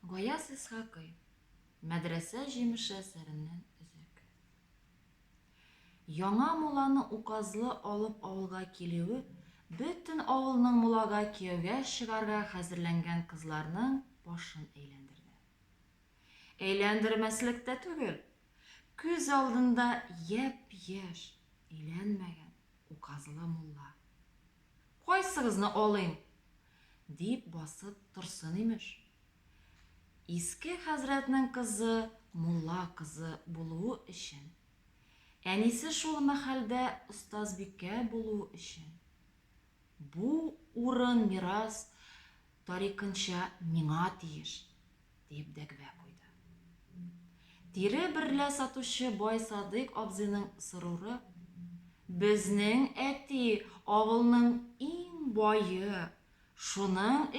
Гаяз Исхакый, мәдрәсә җимеше әсәреннән өзек. Яңа муланы указлы алып авылга килүе бөтен авылның мулага кияүгә чыгарга хәзерләнгән кызларның башын әйләндерде. Әйләндермәслек тә түгел, күз алдында япь-яшь, өйләнмәгән указлы мулла. Кайсыгызны алыйм? Дип басып торсын имеш. Иске хәзрәтнең кызы мулла кызы булуы өчен, әнисе шул мәхәлдә остазбикә булуы өчен, бу урын мирас тарикынча миңа тиеш, дип дәгъва куйды. Тире берлә сатучы бай Садыйк абзыйның соруры: безнең әти авылның иң бае, шуның